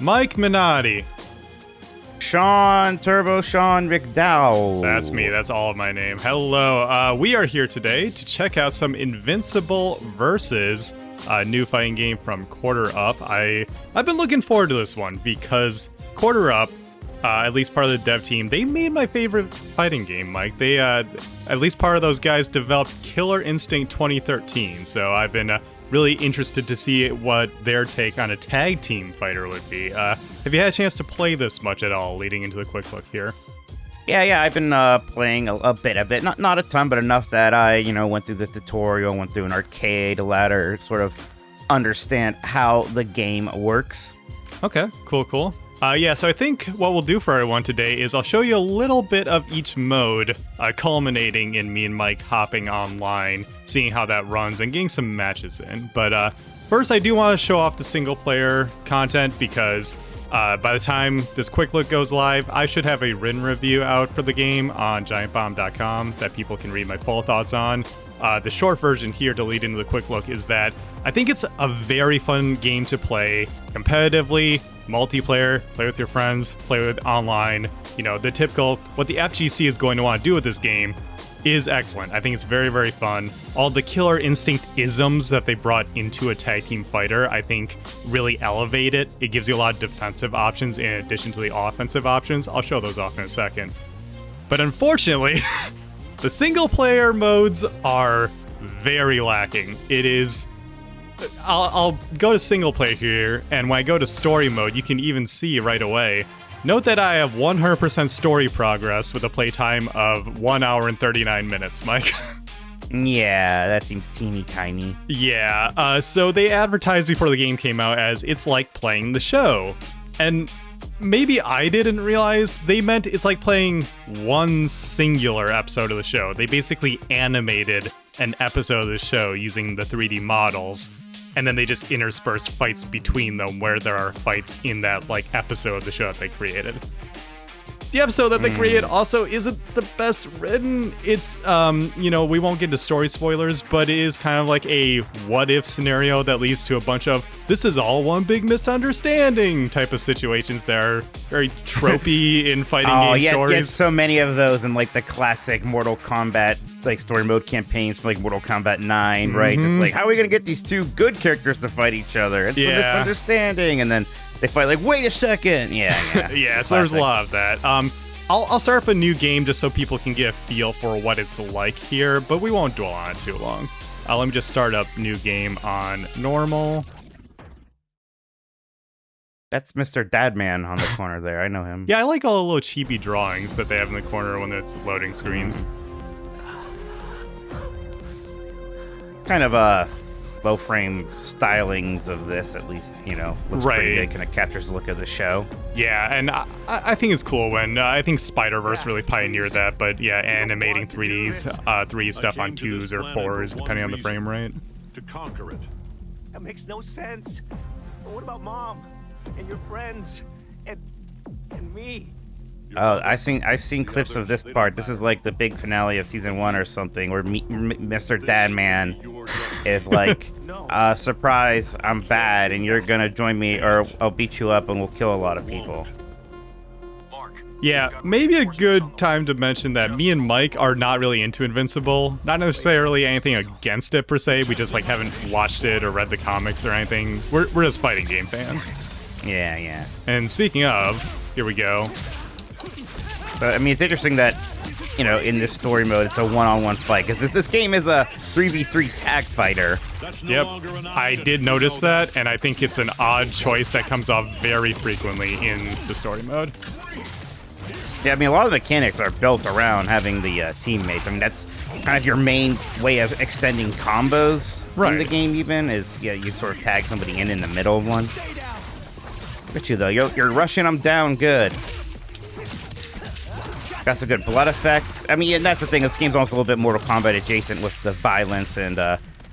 Mike Minotti. Shawn McDowell. That's me. That's all of my name. Hello. We are here today to check out some Invincible versus a new fighting game from Quarter Up. I've been looking forward to this one because Quarter Up, at least part of the dev team, they made my favorite fighting game, Mike. They, at least part of those guys developed Killer Instinct 2013. So I've been really interested to see what their take on a tag team fighter would be. Have you had a chance to play this much at all leading into the quick look here? Yeah, I've been playing a bit of it. Not a ton, but enough that I, went through the tutorial, went through an arcade ladder, sort of understand how the game works. Okay, cool. So I think what we'll do for everyone today is I'll show you a little bit of each mode, culminating in me and Mike hopping online, seeing how that runs, and getting some matches in. But first, I do want to show off the single-player content because by the time this quick look goes live, I should have a written review out for the game on giantbomb.com that people can read my full thoughts on. The short version here to lead into the quick look is that I think it's a very fun game to play competitively, multiplayer, play with your friends, play with online. The typical, what the FGC is going to want to do with this game is excellent. I think it's very, very fun. All the Killer Instinct isms that they brought into a tag team fighter, I think, really elevate it. It gives you a lot of defensive options in addition to the offensive options. I'll show those off in a second. But unfortunately, the single-player modes are very lacking. It is... I'll go to single-player here, and when I go to story mode, you can even see right away. Note that I have 100% story progress with a playtime of 1 hour and 39 minutes, Mike. Yeah, that seems teeny tiny. Yeah, so they advertised before the game came out as it's like playing the show. And maybe I didn't realize they meant it's like playing one singular episode of the show. They basically animated an episode of the show using the 3D models, and then they just interspersed fights between them where there are fights in that episode of the show that they created. The episode that they created also isn't the best written. It's, we won't get into story spoilers, but it is kind of like a what-if scenario that leads to a bunch of this is all one big misunderstanding type of situations that are very tropey in fighting game stories. Yeah, so many of those in the classic Mortal Kombat story mode campaigns from Mortal Kombat 9, right? Just how are we going to get these two good characters to fight each other? It's a misunderstanding, and then they fight wait a second. Yeah. Yeah, so there's a lot of that. I'll start up a new game just so people can get a feel for what it's like here, but we won't dwell on it too long. Let me just start up new game on normal. That's Mr. Dadman on the corner there. I know him. Yeah, I like all the little chibi drawings that they have in the corner when it's loading screens. Kind of low frame stylings of this, at least, looks pretty good. Kind of captures the look of the show. Yeah, and I think it's cool when I think Spider-Verse really pioneered that, but yeah, animating 3D stuff on 2s or 4s depending on the frame rate. To conquer it. That makes no sense. But what about Mom and your friends and me? Oh, I've seen clips of this part. This is the big finale of season 1 or something, where Mr. Dadman is surprise, I'm bad, and you're gonna join me, or I'll beat you up and we'll kill a lot of people. Yeah, maybe a good time to mention that me and Mike are not really into Invincible. Not necessarily anything against it per se. We just haven't watched it or read the comics or anything. We're just fighting game fans. Yeah. And speaking of, here we go. But it's interesting that, in this story mode, it's a one-on-one fight, because this game is a 3v3 tag fighter. Yep, I did notice that, and I think it's an odd choice that comes off very frequently in the story mode. Yeah, a lot of the mechanics are built around having the teammates. That's kind of your main way of extending combos in the game, even, is you sort of tag somebody in the middle of one. Look at you, though. You're rushing them down good. Got some good blood effects. And that's the thing. This game's also a little bit Mortal Kombat adjacent with the violence, and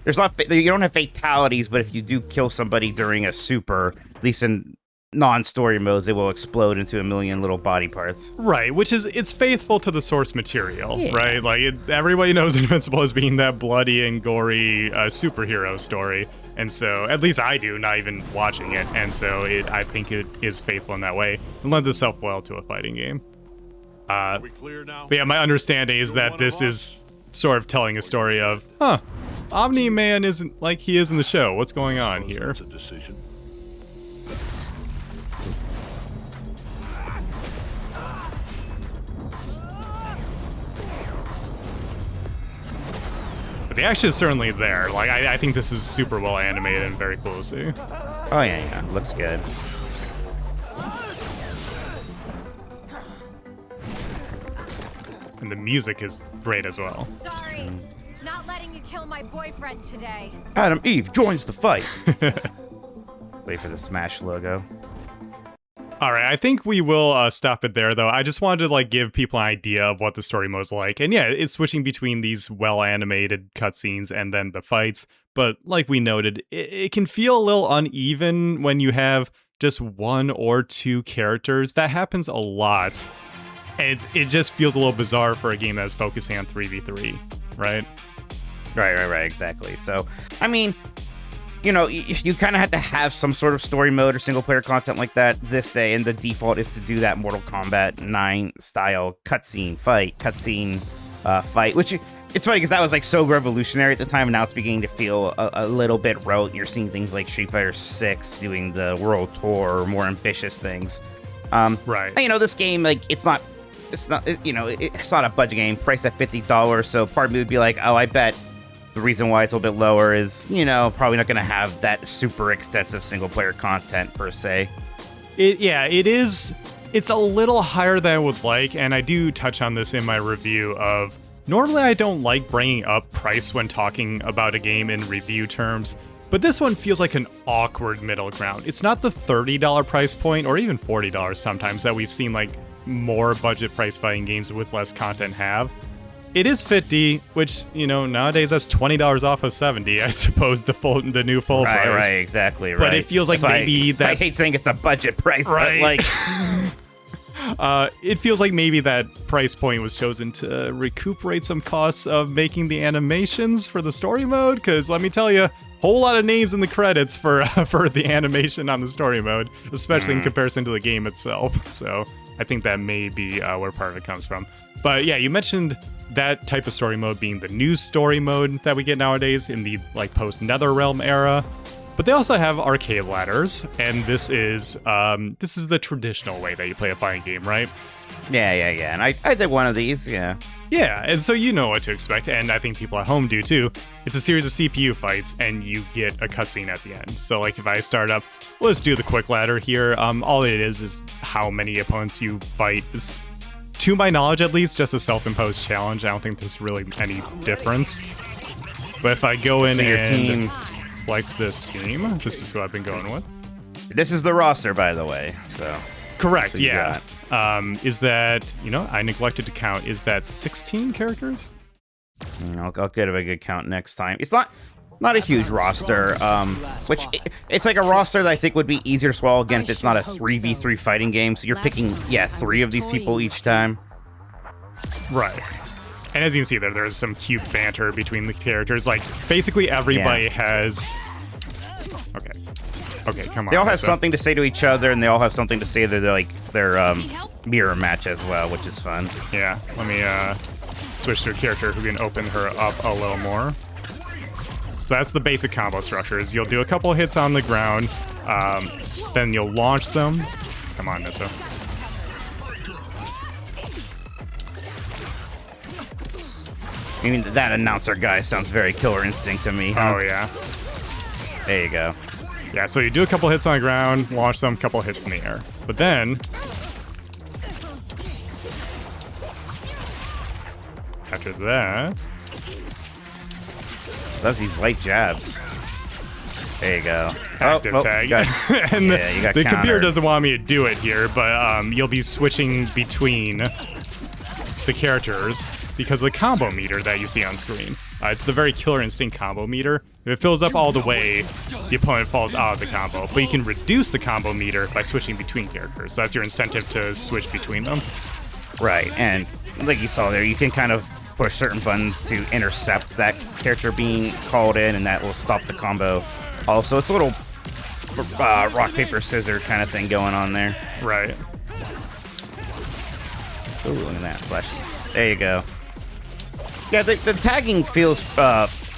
you don't have fatalities, but if you do kill somebody during a super, at least in non-story modes, they will explode into a million little body parts. Right, which is, it's faithful to the source material, Yeah. right? Like, everybody knows Invincible as being that bloody and gory superhero story. And so, at least I do, not even watching it. And so, I think it is faithful in that way. And lends itself well to a fighting game. We clear now? But yeah, my understanding is that this is sort of telling a story of, Omni-Man isn't like he is in the show. What's going on here? That's a decision. But the action is certainly there. Like, I think this is super well animated and very cool to see. Oh, yeah. Looks good. And the music is great as well. Sorry, not letting you kill my boyfriend today. Adam Eve joins the fight. Wait for the Smash logo. All right, I think we will stop it there, though. I just wanted to give people an idea of what the story mode's like. And yeah, it's switching between these well-animated cutscenes and then the fights. But like we noted, it can feel a little uneven when you have just one or two characters. That happens a lot. And it just feels a little bizarre for a game that's focusing on 3v3, right? Right, exactly. So, I mean, you kind of have to have some sort of story mode or single-player content like that this day, and the default is to do that Mortal Kombat 9 style cutscene fight, which it's funny because that was so revolutionary at the time, and now it's beginning to feel a little bit rote. You're seeing things like Street Fighter 6 doing the world tour, or more ambitious things. Right. This game, it's not a budget game, priced at $50, so part of me would be like, oh, I bet the reason why it's a little bit lower is, probably not going to have that super extensive single-player content, per se. It is. It's a little higher than I would like, and I do touch on this in my review of, normally I don't like bringing up price when talking about a game in review terms, but this one feels like an awkward middle ground. It's not the $30 price point, or even $40 sometimes, that we've seen more budget price fighting games with less content have. It is $50, which, nowadays that's $20 off of $70, I suppose, the new full price. Right, exactly, right. But it feels like maybe I hate saying it's a budget price, right? But it feels like maybe that price point was chosen to recuperate some costs of making the animations for the story mode, because let me tell you, whole lot of names in the credits for the animation on the story mode, especially in comparison to the game itself. So I think that may be where part of it comes from. But yeah, you mentioned that type of story mode being the new story mode that we get nowadays in the post NetherRealm era. But they also have arcade ladders, and this is the traditional way that you play a fighting game, right? Yeah. And I did one of these, yeah. Yeah, and so you know what to expect, and I think people at home do too. It's a series of CPU fights, and you get a cutscene at the end. So if I start up, let's do the quick ladder here. All it is how many opponents you fight. It's, to my knowledge at least, just a self-imposed challenge. I don't think there's really any difference. But if I go in and select this team, this is who I've been going with. This is the roster, by the way, so... Correct, yeah. Is that, I neglected to count, is that 16 characters? I'll get a good count next time. It's not a huge roster, which it's like a roster that I think would be easier to swallow again if it's not a 3v3 fighting game. So you're picking, 3 of these people each time. Right. And as you can see there's some cute banter between the characters. Basically everybody has... Okay, come on. They all have something to say to each other, and they all have something to say to their mirror match as well, which is fun. Yeah, let me switch to a character who can open her up a little more. So that's the basic combo structures. You'll do a couple hits on the ground, then you'll launch them. Come on, Nissa. I mean, that announcer guy sounds very Killer Instinct to me. Huh? Oh, yeah. There you go. Yeah, so you do a couple hits on the ground, launch them, couple hits in the air. But then... after that... That's these light jabs. There you go. Active tag. And you got the computer countered. doesn't want me to do it here, but you'll be switching between the characters because of the combo meter that you see on screen. It's the very Killer Instinct combo meter. If it fills up all the way, the opponent falls out of the combo. But you can reduce the combo meter by switching between characters. So that's your incentive to switch between them. Right, and like you saw there, you can kind of push certain buttons to intercept that character being called in, and that will stop the combo. Also, it's a little rock, paper, scissors kind of thing going on there. Right. Ooh, look at that flashing. There you go. Yeah, the tagging feels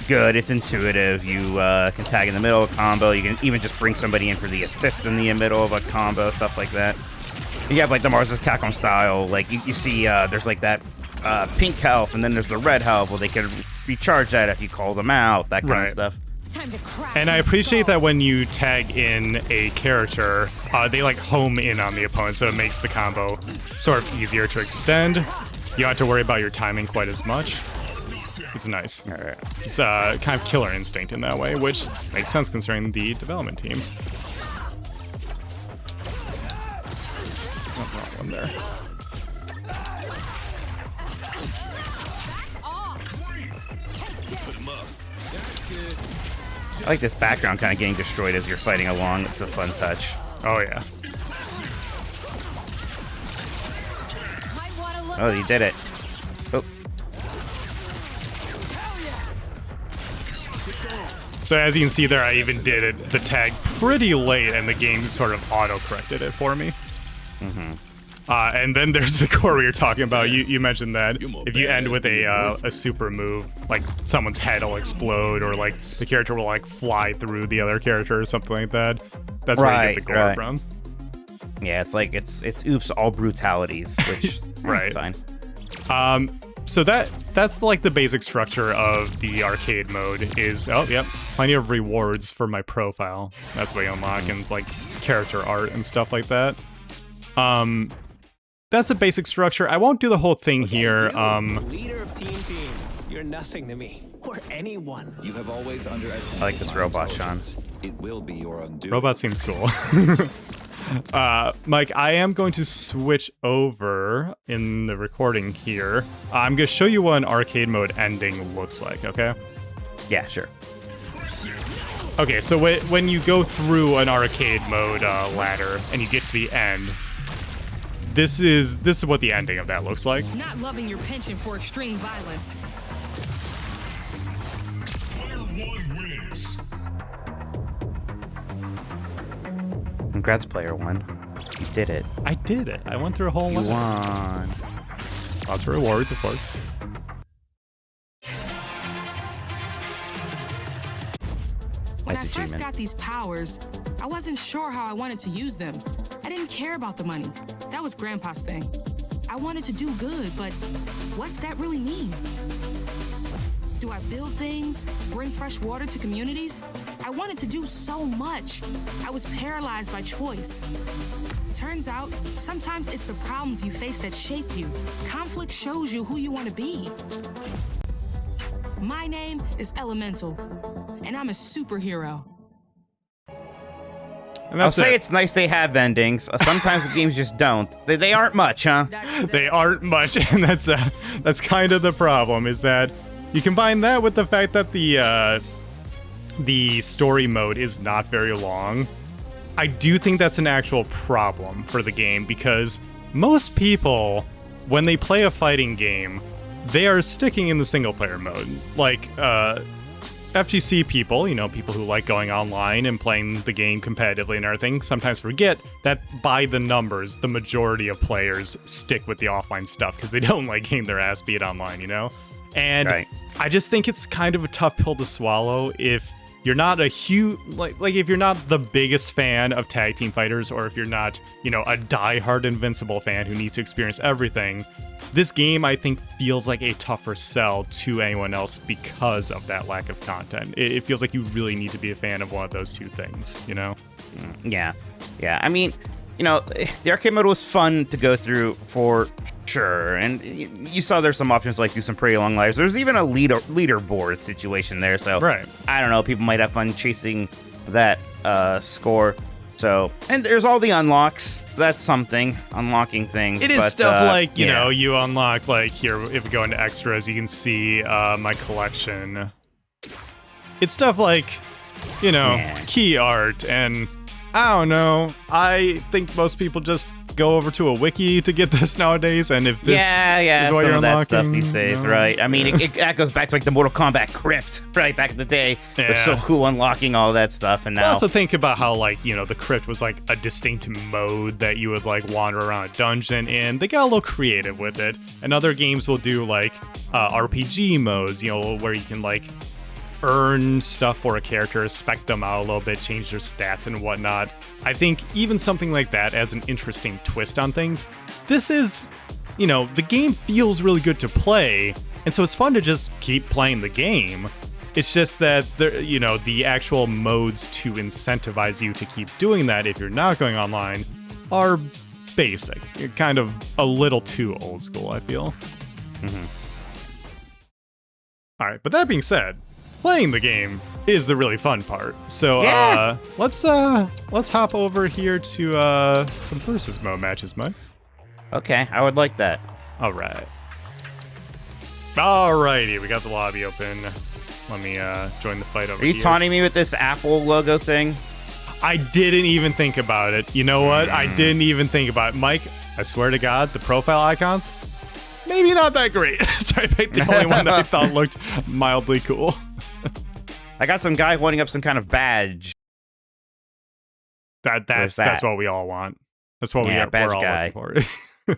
good. It's intuitive. You can tag in the middle of a combo. You can even just bring somebody in for the assist in the middle of a combo, stuff like that. You have like the Mars vs. Capcom style. Like you see, there's like that pink health, and then there's the red health. Well, they can recharge that if you call them out. That kind of stuff. Time to crack And I appreciate that when you tag in a character, they like home in on the opponent, so it makes the combo sort of easier to extend. You don't have to worry about your timing quite as much. It's nice. All right. It's kind of Killer Instinct in that way, which makes sense considering the development team. Oh, wrong one there. I like this background kind of getting destroyed as you're fighting along. It's a fun touch. Oh, yeah. Oh, you did it. Oh. So as you can see there, I even did the tag pretty late, and the game sort of auto-corrected it for me. Mm-hmm. And then there's the core we were talking about. You mentioned that if you end with a super move, like someone's head will explode, or like the character will like fly through the other character or something like that. That's where you get the gore from. Yeah, it's like it's oops all brutalities, which right. Fine. So that's like the basic structure of the arcade mode is, oh, yep, plenty of rewards for my profile. That's what you unlock, and like character art and stuff like that. That's the basic structure. I won't do the whole thing here. Leader of Team, you're nothing to me or anyone. You have always underestimated. I like this robot, Shawn. It will be your undoing. Robot seems cool. Mike, I am going to switch over in the recording here. I'm going to show you what an arcade mode ending looks like, okay? Yeah, sure. Okay, so when you go through an arcade mode ladder and you get to the end, this is what the ending of that looks like. Not loving your penchant for extreme violence. Congrats, player one. You did it. I did it. I went through a whole You ladder. won. Lots of rewards, of course. When Nice I first achievement. got these powers, I wasn't sure how I wanted to use them. I didn't care about the money. That was Grandpa's thing. I wanted to do good, but what's that really mean? Do I build things? Bring fresh water to communities? I wanted to do so much. I was paralyzed by choice. Turns out, sometimes it's the problems you face that shape you. Conflict shows you who you want to be. My name is Elemental, and I'm a superhero. And I'll that's say it. it's nice they have endings. Sometimes the games just don't. They aren't much, huh? They aren't much, and that's kind of the problem, is that you combine that with the fact that the story mode is not very long. I do think that's an actual problem for the game, because most people, when they play a fighting game, they are sticking in the single player mode. Like, FGC people, people who like going online and playing the game competitively and everything, sometimes forget that by the numbers, the majority of players stick with the offline stuff because they don't like getting their ass beat online, And Right. I just think it's kind of a tough pill to swallow if you're not a huge, like if you're not the biggest fan of tag team fighters, or if you're not, a diehard Invincible fan who needs to experience everything. This game, I think, feels like a tougher sell to anyone else because of that lack of content. It feels like you really need to be a fan of one of those two things, Yeah. I mean, the arcade mode was fun to go through for sure, and you saw there's some options like do some pretty long lives. There's even a leaderboard situation there, so Right. I don't know. People might have fun chasing that score. So, and there's all the unlocks. that's something, unlocking things. It is but, stuff like, you yeah. know, you unlock, like, here, if we go into extras, you can see my collection. It's stuff like, you know, key art, and I don't know. I think most people just go over to a wiki to get this nowadays, and if this is what some you're of that unlocking, stuff these days, right? I mean, that goes back to like the Mortal Kombat crypt, right? Back in the day, it was so cool unlocking all that stuff, and now. I also think about how, like, you know, the crypt was like a distinct mode that you would like wander around a dungeon in. They got a little creative with it, and other games will do like RPG modes, you know, where you can like earn stuff for a character, spec them out a little bit, change their stats and whatnot. I think even something like that adds an interesting twist on things. This is, you know, the game feels really good to play, and so it's fun to just keep playing the game. It's just that, you know, the actual modes to incentivize you to keep doing that if you're not going online are basic. You're kind of a little too old school, I feel. All right, but that being said, playing the game is the really fun part. So let's hop over here to some versus mode matches, Mike. Okay, I would like that. All right. Alrighty, we got the lobby open. Let me join the fight over Are you here. taunting me with this Apple logo thing? I didn't even think about it. You know what? I didn't even think about it. Mike, I swear to God, the profile icons, maybe not that great. So I picked the only one that I thought looked mildly cool. I got some guy holding up some kind of badge. That's what we all want. That's what we're all guy. looking for.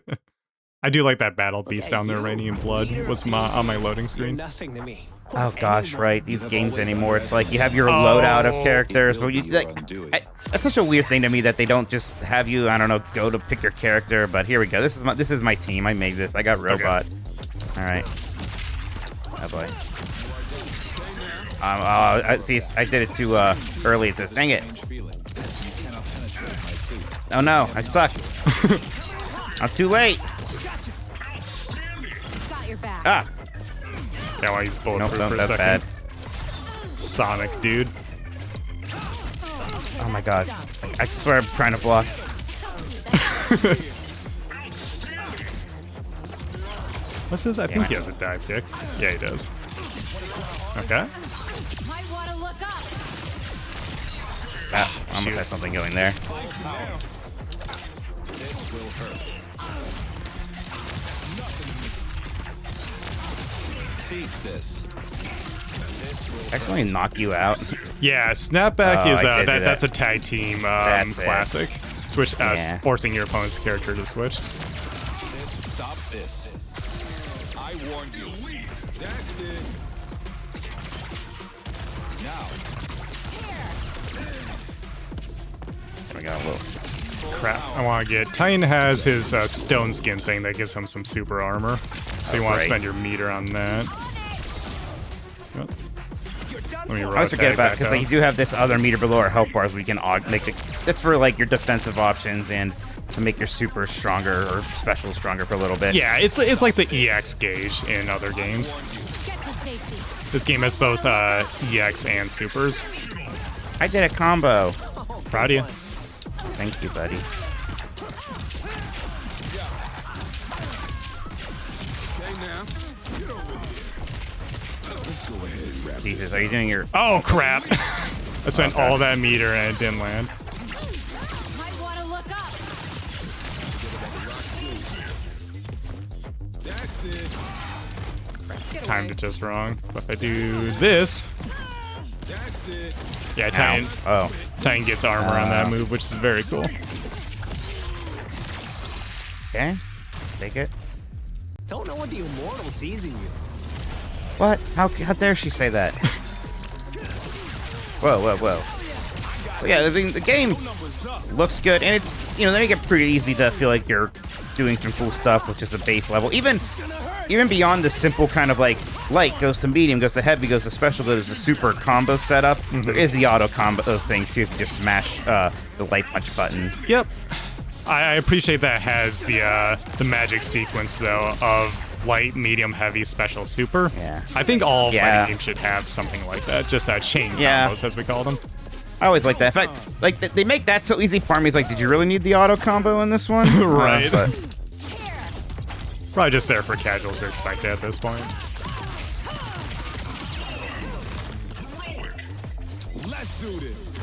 I do like that battle beast down there, Radiant Blood. Was on my loading screen. Nothing to me. Oh gosh, right. These games anymore, it's like you have your loadout of characters, but you that's such a weird thing to me that they don't just have you, I don't know, go to pick your character. But here we go. This is my team. I made this. I got Robot. Okay. All right. Oh boy. I see. I did it too early. It says, dang it. Oh no, I suck. I'm too late. Got your back. Ah. Yeah, well, he's bulletproof for a that's second. bad. Sonic, dude. Oh my god. I swear I'm trying to block. What's his? I think he has a dive kick. Yeah, he does. Okay. Might want to look up. Ah, almost had something going there. This will hurt. Cease this. Actually knock you out. Yeah, snapback is I did do that. that's a tag team That's it. classic. Switch, forcing your opponent's character to switch. Stop this. I warned you. That's it. Now. We got a little. Crap, I want to get... Titan has his stone skin thing that gives him some super armor. So you want to spend your meter on that. Oh. Let me I always forget about it because like, you do have this other meter below our health bars where you can make it. That's for like your defensive options and to make your super stronger or special stronger for a little bit. Yeah, it's like the EX gauge in other games. Get to safety. This game has both EX and supers. I did a combo. Proud of you. Thank you, buddy. Jesus, are you doing your... Oh, crap. I spent all that meter and it didn't land. Might want to look up. That's it. Timed it just wrong. But if I do this... That's it. Yeah, Titan, Titan gets armor on that move, which is very cool. Okay, take it. Don't know what the immortal sees in you. What? How dare she say that? Whoa. Well, yeah, I mean, the game looks good, and it's, you know, they make it pretty easy to feel like you're doing some cool stuff, which is a base level. Even beyond the simple kind of like light goes to medium, goes to heavy, goes to special, goes to super combo setup. There is the auto combo thing too if you just smash the light punch button. Yep. I appreciate that it has the magic sequence though of light, medium, heavy, special, super. Yeah. I think all fighting games should have something like that. Just that chain combos, as we call them. I always like that. In fact, like they make that so easy. Part of me is like, did you really need the auto combo in this one? Right. But Probably just there for casuals to expect it at this point. Let's do this.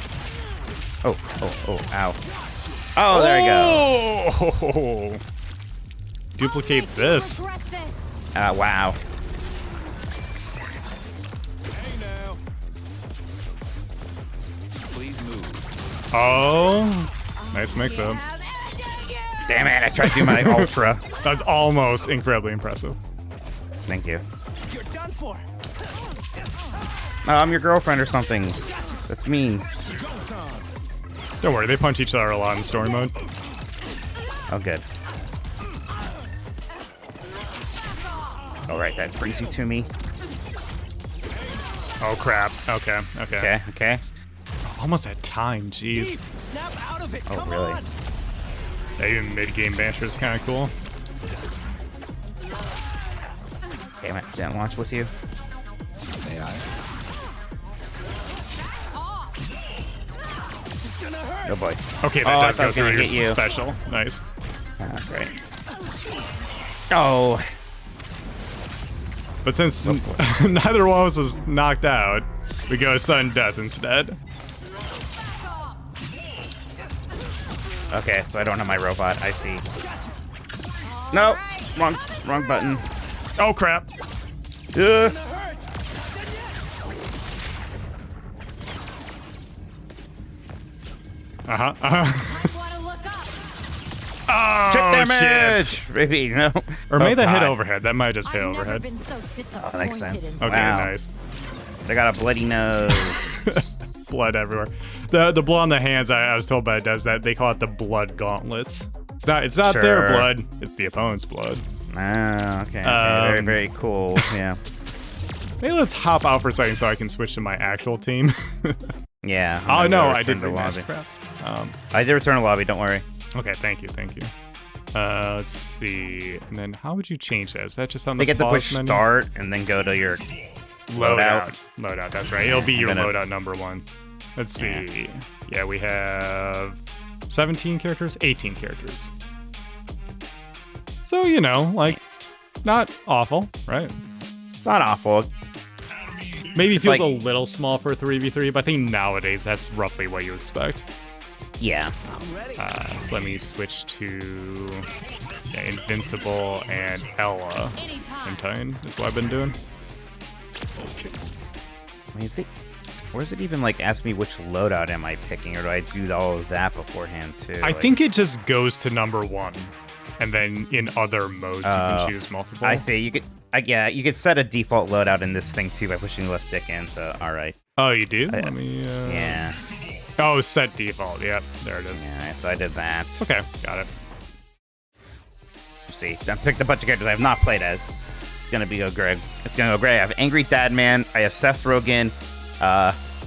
oh, ow. Oh, there we go. Oh! Duplicate this. Regret this. Wow. Hey now. Please move. Oh, nice mix-up. Damn it! I tried to do my ultra. That's almost incredibly impressive. Thank you. You're done for. Oh, I'm your girlfriend or something. That's mean. Don't worry, they punch each other a lot in story mode. Oh, good. All right, that brings you to me. Oh crap. Okay. Okay. Almost at time. Jeez. Snap out of it. Oh, Come really? on. Yeah, even mid-game banter is kind of cool. Damn it! Didn't launch with you. AI. Oh boy. Okay, that Oh, I does thought I go was through gonna your hit you. special. Nice. Great. Oh. But since neither one of us is knocked out, we go sudden death instead. Okay, so I don't have my robot. I see. No, wrong button. Oh crap. Wanna look up? Oh Chip damage! shit. Maybe, no. Or may that hit God. overhead. That might just hit I've never overhead. been so disappointed that makes sense. in Okay, Wow. nice. They got a bloody nose. Blood everywhere. The blood on the hands, I was told by it does that. They call it the blood gauntlets. It's not their Sure. blood, it's the opponent's blood. Ah, okay. Very, very cool. Yeah. Maybe let's hop out for a second so I can switch to my actual team. Yeah. I'm Oh gonna no, go I return did to rematch. lobby. Crap. I did return to lobby, don't worry. Okay, thank you. Let's see. And then how would you change that? Is that just on They the get to pause push menu? start and then go to your Loadout, that's right. It'll be your I'm gonna- loadout number one. Let's see. Yeah, we have 17 characters, 18 characters. So, you know, like, not awful, right? It's not awful. Maybe it It's feels like- a little small for 3v3, but I think nowadays that's roughly what you expect. Yeah. So let me switch to Invincible and Ella. Entine is what I've been doing. I mean, where does it even like ask me which loadout am I picking, or do I do all of that beforehand too? I think it just goes to number one, and then in other modes you can choose multiple. I see. You could, you could set a default loadout in this thing too by pushing the left stick in. So, all right. Oh, you do? Let me. Yeah. Oh, set default. Yep, there it is. Yeah. So I did that. Okay, got it. Let's see, I picked a bunch of characters I have not played as. It's gonna be Greg. It's gonna go great. I have Angry Dad Man. I have Seth Rogen.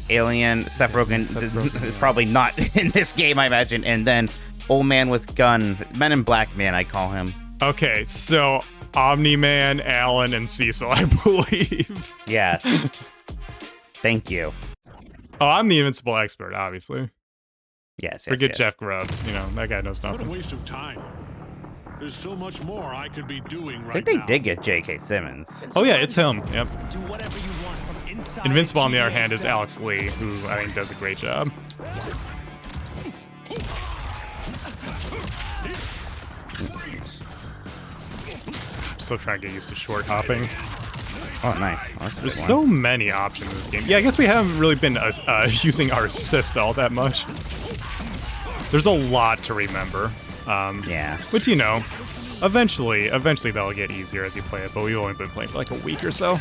Alien. Seth Rogen is probably not in this game, I imagine. And then Old Man with Gun. Men in Black Man, I call him. Okay, so Omni-Man, Alan, and Cecil, I believe. Yes. Thank you. Oh, I'm the Invincible expert, obviously. Yes. Forget yes. Jeff Grubb. You know, that guy knows What a nothing. waste of time. There's so much more I could be doing I right think they now. did get J.K. Simmons. Oh yeah, it's him. Yep. Do whatever you want from inside. Invincible, on the other GTA hand, is 7. Alex Lee, who I think does a great job. I'm still trying to get used to short hopping. Oh, nice. Oh, that's a There's good so one. many options in this game. Yeah, I guess we haven't really been using our assist all that much. There's a lot to remember. Yeah. Which, you know, eventually that'll get easier as you play it, but we've only been playing for like a week or so.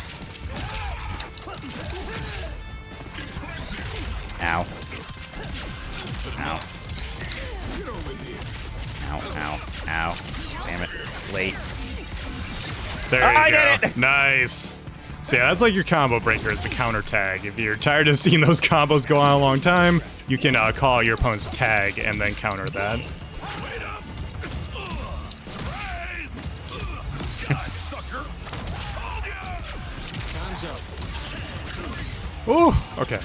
Ow. Ow. Ow, ow, ow. Damn it. Late. There you I go. did it! Nice. So yeah, that's like your combo breaker is the counter tag. If you're tired of seeing those combos go on a long time, you can call your opponent's tag and then counter that. Ooh, okay.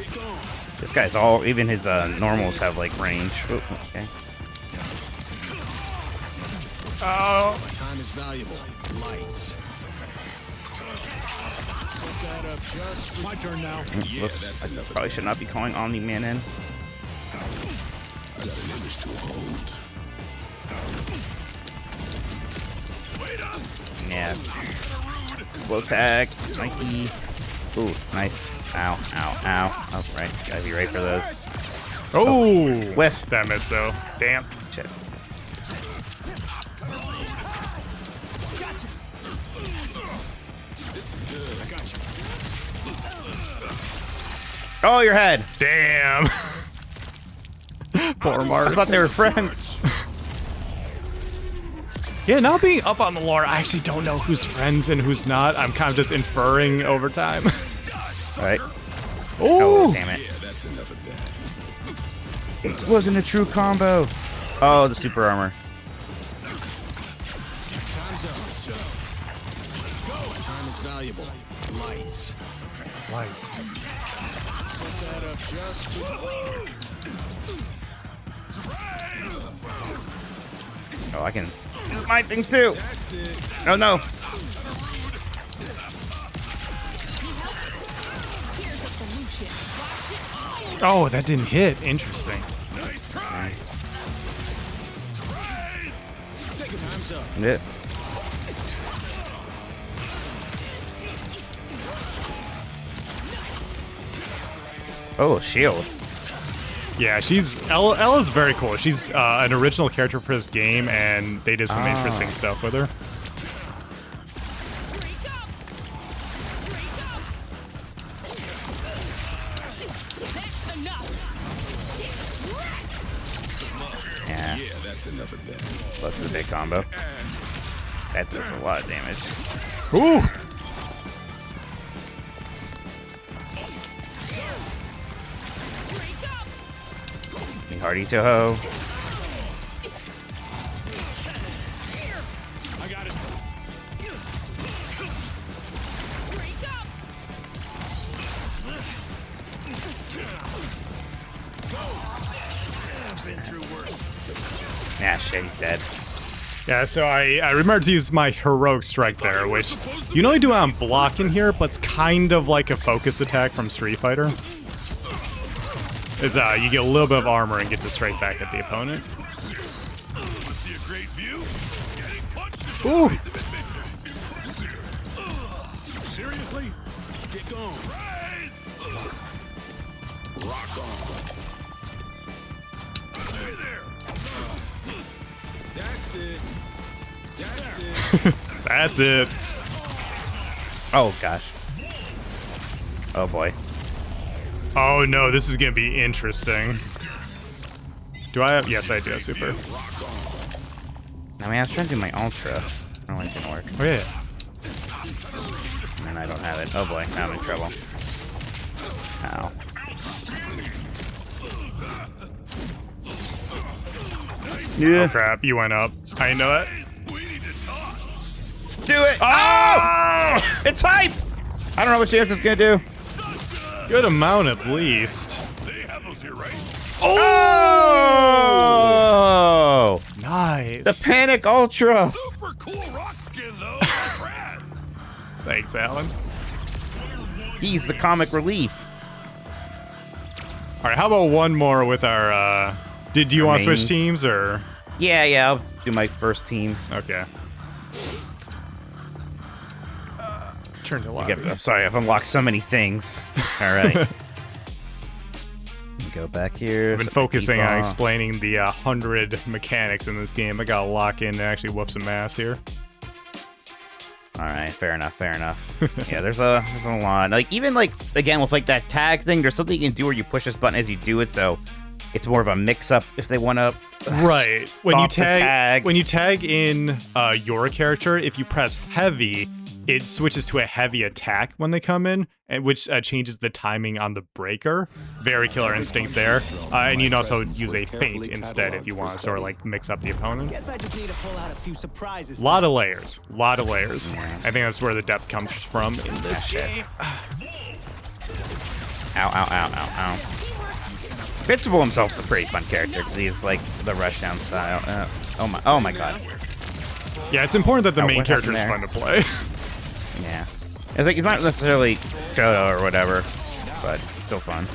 This guy's all, even his normals have like range. Oh, okay. Oh. Time is valuable. Lights. Set that up just My turn now. Yeah, Whoops. that's I enough of probably should not be calling Omni-Man in. I got an image to hold. Yeah. Slow tag. Mikey. Ooh, nice. Ow, ow, ow. Oh, right. Gotta be right for those. Oh, Whiff. that missed though. Damn. Shit. This is good. I got you. Oh, your head. Damn. Poor I Mark. thought they were friends. Yeah, now being up on the lore, I actually don't know who's friends and who's not. I'm kind of just inferring over time. Right. Oh, Oh, damn it. Yeah, that's enough of that. It wasn't a true combo. Oh, the super armor. Time's up. So, go. Time is valuable. Lights. lights. Set that up just. Oh, I can do my thing too. That's it. Oh, no. Oh, that didn't hit. Interesting. Nice try. Take it. Time's up. Yeah. Oh, shield. Yeah, Ella's very cool. She's an original character for this game, and they did some interesting stuff with her. Yeah, Yeah, that's enough of that. plus the big combo. That does a lot of damage. Ooh. Hardy Toho. I got it. Been through worse. Yeah, shit, he's dead. Yeah, so I remember to use my heroic strike there, which you can only do it on block in here, but it's kind of like a focus attack from Street Fighter. It's you get a little bit of armor and get to strike back at the opponent. See a great view? Getting punched is Ooh. the admission. Seriously? Get going. Rise! Rock on. Stay there. That's it. That's it. That's it. Oh, gosh. Oh, boy. Oh no, this is gonna be interesting. Do I have? Yes, I do have super. I mean, I was trying to do my ultra. I don't think it didn't work. Oh yeah. And I don't have it. Oh, boy. Now I'm in trouble. Ow. Oh crap, you went up. I know it. We need to talk. Do it! Oh! It's hype! I don't know what CS is gonna do. Good amount at least. They have those here, right? Oh! Nice. The Panic Ultra! Super cool rock skin, though. That's rad. Thanks, Alan. He's the comic relief. All right, how about one more with our? Did you want to switch mains? teams or? Yeah, I'll do my first team. Okay. Turn to lobby. I'm sorry, I've unlocked so many things. All right. Go back here. I've been so focusing on default. explaining the 100 mechanics in this game. I gotta lock in and actually whoop some ass here. All right, fair enough, fair enough. Yeah, there's a lot. Like even like again with like that tag thing, there's something you can do where you push this button as you do it, so it's more of a mix-up if they want to. Right. When you stop the tag. when you tag in your character, if you press heavy, it switches to a heavy attack when they come in, and which changes the timing on the breaker. Very killer instinct there. And you can also use a feint instead if you want to sort of like mix up the opponent. Guess I just need to pull out a few surprises. Lot of layers. Lot of layers. I think that's where the depth comes from in this game. Ow, ow, ow, ow, ow. Invincible himself's a pretty fun character because he's like the rushdown style. Oh my god. Yeah, it's important that the main what character is happened fun to play. Yeah. It's like he's not necessarily Shoto or whatever, but still fun.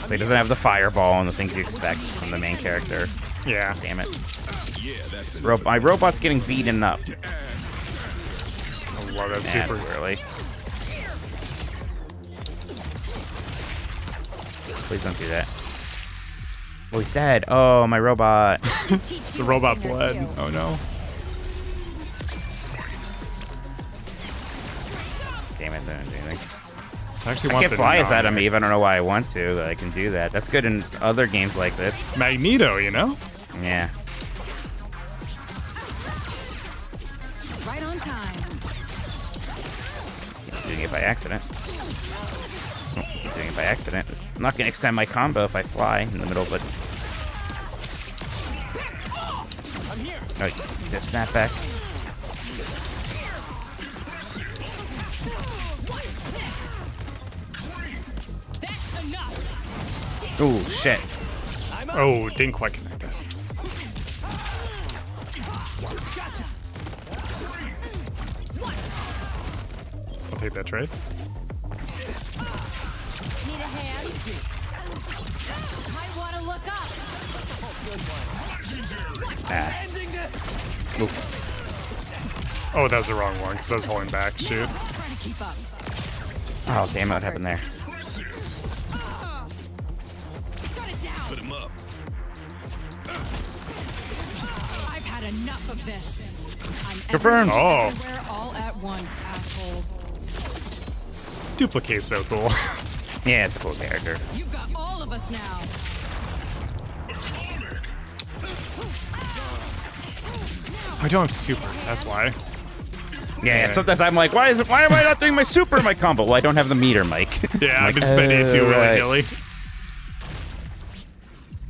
He doesn't have the fireball and the things you expect from the main character. Yeah. Damn it. My robot's getting beaten up. I love that super. Early. Please don't do that. Oh, he's dead. Oh, my robot. The robot bled. Oh no. Damn it, that didn't do anything. I actually I can't fly as Adam. Adam Eve. I don't know why I want to, but I can do that. That's good in other games like this. Magneto, you know? Yeah. Right on time. Doing it by accident. Doing it by accident. I'm not going to extend my combo if I fly in the middle of it. Oh, the snapback. Ooh, shit. Oh, didn't quite connect that. I'll take that trade. Need a hand? Might want to look up. Ah. Oof. Oh, that was the wrong one because I was holding back. Shoot. Oh, damn it, what happened there? Put him up. I've had enough of this. I'm Confirmed. Oh, everywhere all at once, asshole. duplicate's so cool. Yeah, it's a cool character. You've got all of us now. I don't have super. That's why. Yeah, sometimes I'm like, why am I not doing my super in my combo? Well, I don't have the meter, Mike. Yeah, I'm I've been like, spending it too right. willy-nilly.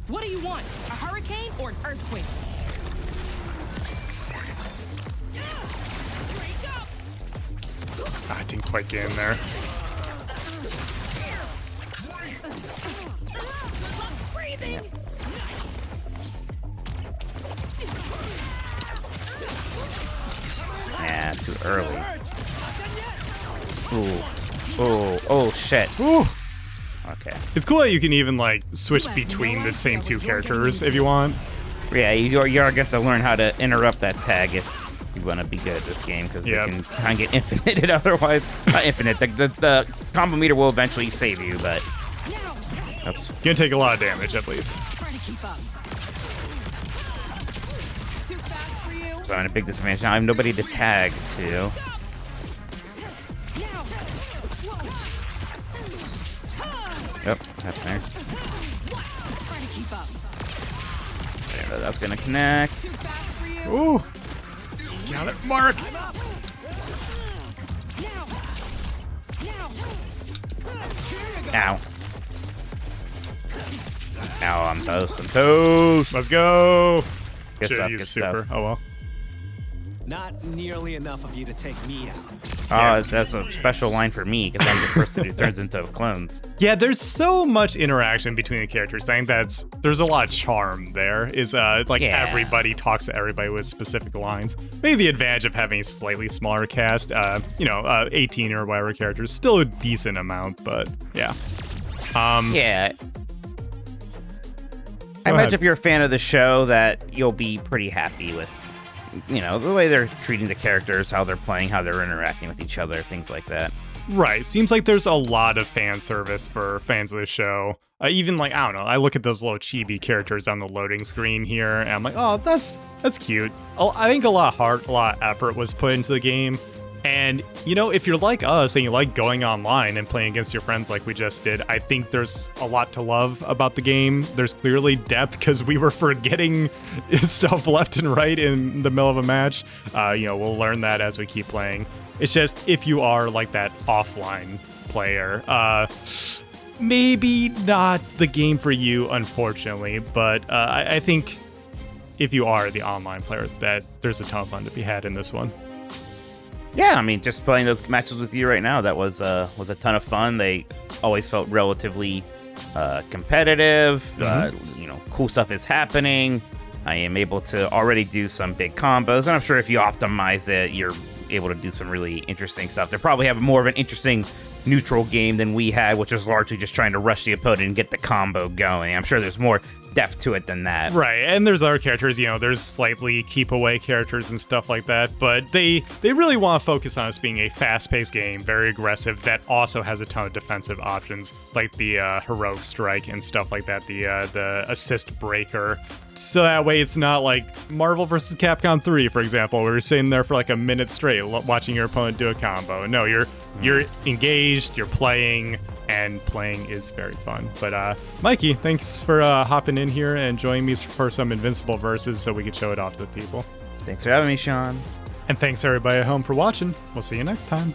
What do you want? A hurricane or an earthquake? I didn't quite get in there. Yeah, too early. Ooh. Oh, shit. Ooh. Okay. It's cool that you can even like switch between the same two characters if you want. Yeah, you're gonna have to learn how to interrupt that tag if you want to be good at this game, because Yep. they can kind of get infinited otherwise. Not infinite. The combo meter will eventually save you, but... Oops. Gonna take a lot of damage at least. Try to keep up. Too fast for you? So I'm in a big disadvantage now. I have nobody to tag to. Yep, that's there. Try to keep up. There, that's gonna connect. Too fast for you? Ooh. Got it, Mark. Ow. Ow, I'm toast. I'm toast. Let's go. Good Should've stuff, used good super. stuff. Oh well. Not nearly enough of you to take me out. Oh, that's a special line for me, because I'm the person who turns into clones. Yeah, there's so much interaction between the characters. I think there's a lot of charm there. Is like Yeah. everybody talks to everybody with specific lines. Maybe the advantage of having a slightly smaller cast. 18 or whatever characters, still a decent amount, but yeah. Yeah. I Go imagine ahead. if you're a fan of the show that you'll be pretty happy with, the way they're treating the characters, how they're playing, how they're interacting with each other, things like that. Right. Seems like there's a lot of fan service for fans of the show. Even like, I don't know, I look at those little chibi characters on the loading screen here, and I'm like, oh, that's cute. I think a lot of heart, a lot of effort was put into the game. And, if you're like us and you like going online and playing against your friends like we just did, I think there's a lot to love about the game. There's clearly depth because we were forgetting stuff left and right in the middle of a match. We'll learn that as we keep playing. It's just, if you are like that offline player, maybe not the game for you, unfortunately. But I think if you are the online player, that there's a ton of fun to be had in this one. Yeah, I mean, just playing those matches with you right now, that was a ton of fun. They always felt relatively competitive. Cool stuff is happening. I am able to already do some big combos, and I'm sure if you optimize it, you're able to do some really interesting stuff. They probably have more of an interesting neutral game than we had, which was largely just trying to rush the opponent and get the combo going. I'm sure there's more depth to it than that. Right, and there's other characters, there's slightly keep away characters and stuff like that, but they really want to focus on this being a fast-paced game, very aggressive, that also has a ton of defensive options, like the heroic strike and stuff like that, the assist breaker. So that way it's not like Marvel vs. Capcom 3, for example, where you're sitting there for like a minute straight watching your opponent do a combo. No, you're engaged, you're playing, and playing is very fun. But Mikey, thanks for hopping in here and joining me for some Invincible verses so we could show it off to the people. Thanks for having me, Shawn. And thanks everybody at home for watching. We'll see you next time.